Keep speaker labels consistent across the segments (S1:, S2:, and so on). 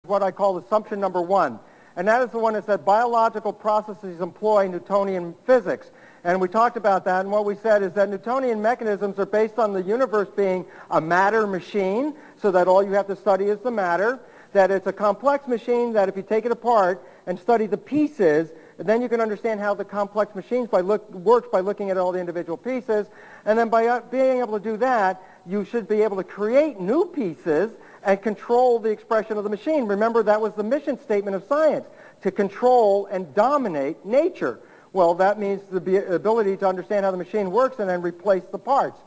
S1: what I call assumption number one. And that is the one that said biological processes employ Newtonian physics. And we talked about that, and what we said is that Newtonian mechanisms are based on the universe being a matter machine, so that all you have to study is the matter, that it's a complex machine that if you take it apart and study the pieces, then you can understand how the complex machine works by looking at all the individual pieces. And then by being able to do that, you should be able to create new pieces and control the expression of the machine. Remember, that was the mission statement of science, to control and dominate nature. Well, that means the ability to understand how the machine works and then replace the parts.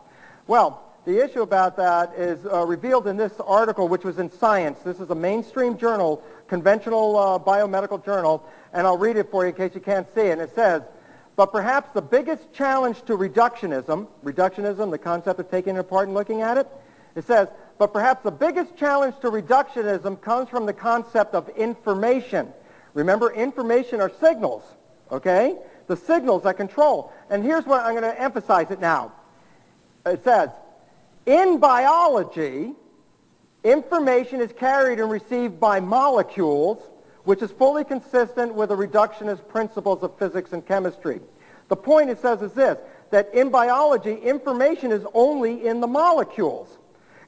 S1: Well, the issue about that is revealed in this article, which was in Science. This is a mainstream journal, conventional biomedical journal, and I'll read it for you in case you can't see it. And it says, but perhaps the biggest challenge to reductionism, the concept of taking it apart and looking at it, it says, but perhaps the biggest challenge to reductionism comes from the concept of information. Remember, information are signals, okay? The signals that control. And here's what I'm going to emphasize it now. It says, in biology, information is carried and received by molecules, which is fully consistent with the reductionist principles of physics and chemistry. The point it says is this, that in biology, information is only in the molecules.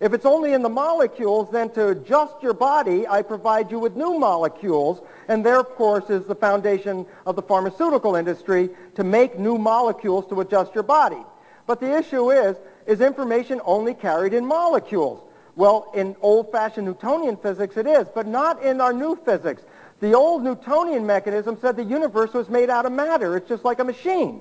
S1: If it's only in the molecules, then to adjust your body, I provide you with new molecules, and there, of course, is the foundation of the pharmaceutical industry to make new molecules to adjust your body. But the issue is information only carried in molecules? Well, in old-fashioned Newtonian physics it is, but not in our new physics. The old Newtonian mechanism said the universe was made out of matter. It's just like a machine.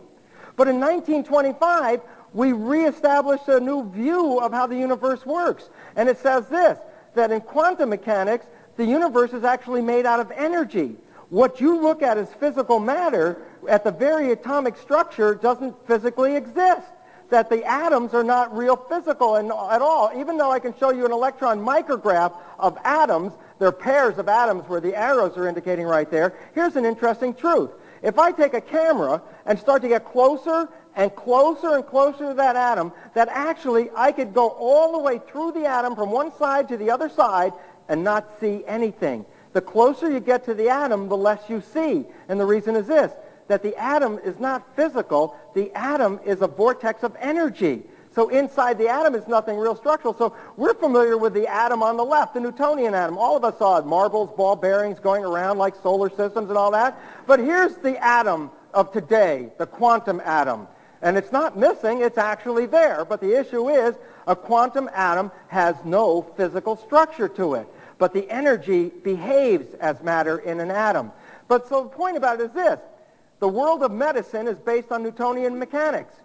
S1: But in 1925, we reestablished a new view of how the universe works. And it says this, that in quantum mechanics, the universe is actually made out of energy. What you look at as physical matter at the very atomic structure doesn't physically exist. That the atoms are not real physical at all. Even though I can show you an electron micrograph of atoms, they're pairs of atoms where the arrows are indicating right there. Here's an interesting truth. If I take a camera and start to get closer and closer and closer to that atom, that actually I could go all the way through the atom from one side to the other side and not see anything. The closer you get to the atom, the less you see. And the reason is this, that the atom is not physical. The atom is a vortex of energy. So inside the atom is nothing real structural. So we're familiar with the atom on the left, the Newtonian atom. All of us saw it, marbles, ball bearings going around like solar systems and all that. But here's the atom of today, the quantum atom. And it's not missing, it's actually there. But the issue is a quantum atom has no physical structure to it. But the energy behaves as matter in an atom. But so the point about it is this. The world of medicine is based on Newtonian mechanics.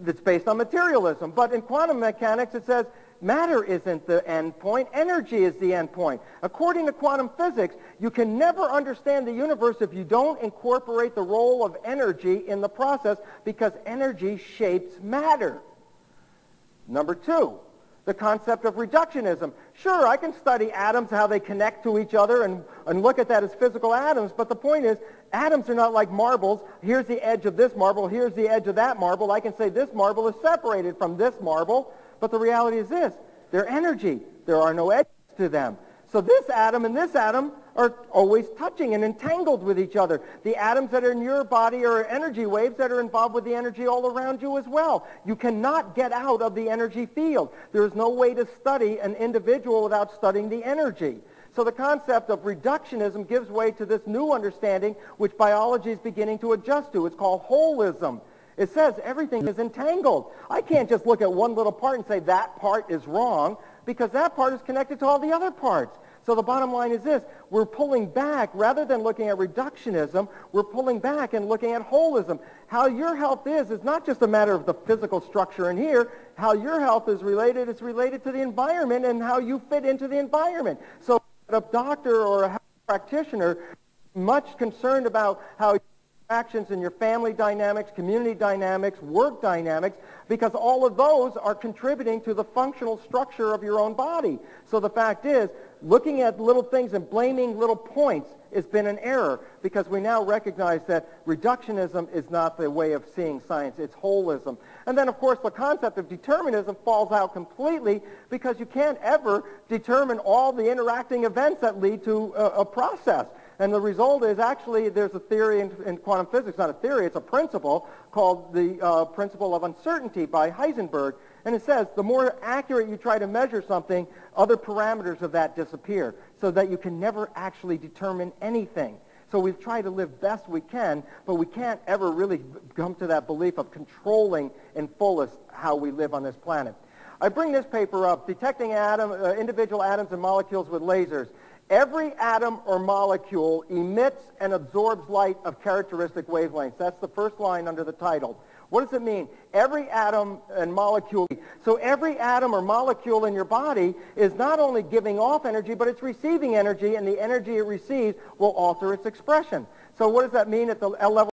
S1: It's based on materialism. But in quantum mechanics, it says matter isn't the end point. Energy is the end point. According to quantum physics, you can never understand the universe if you don't incorporate the role of energy in the process, because energy shapes matter. Number two, the concept of reductionism. Sure, I can study atoms, how they connect to each other, and look at that as physical atoms, but the point is, atoms are not like marbles. Here's the edge of this marble, here's the edge of that marble. I can say this marble is separated from this marble, but the reality is this, they're energy. There are no edges to them. So this atom and this atom are always touching and entangled with each other. The atoms that are in your body are energy waves that are involved with the energy all around you as well. You cannot get out of the energy field. There is no way to study an individual without studying the energy. So the concept of reductionism gives way to this new understanding which biology is beginning to adjust to. It's called holism. It says everything is entangled. I can't just look at one little part and say that part is wrong, because that part is connected to all the other parts. So the bottom line is this, we're pulling back, rather than looking at reductionism, we're pulling back and looking at holism. How your health is not just a matter of the physical structure in here. How your health is related, it's related to the environment and how you fit into the environment. So a doctor or a health practitioner much concerned about how actions in your family dynamics, community dynamics, work dynamics, because all of those are contributing to the functional structure of your own body. So the fact is, looking at little things and blaming little points has been an error, because we now recognize that reductionism is not the way of seeing science. It's holism. And then, of course, the concept of determinism falls out completely, because you can't ever determine all the interacting events that lead to a process. And the result is, actually, there's a theory in quantum physics, not a theory, it's a principle called the principle of uncertainty by Heisenberg. And it says the more accurate you try to measure something, other parameters of that disappear, so that you can never actually determine anything. So we've tried to live best we can, but we can't ever really come to that belief of controlling in fullest how we live on this planet. I bring this paper up, Detecting Individual Atoms and Molecules with Lasers. Every atom or molecule emits and absorbs light of characteristic wavelengths. That's the first line under the title. What does it mean? Every atom and molecule. So every atom or molecule in your body is not only giving off energy, but it's receiving energy, and the energy it receives will alter its expression. So what does that mean at the L level?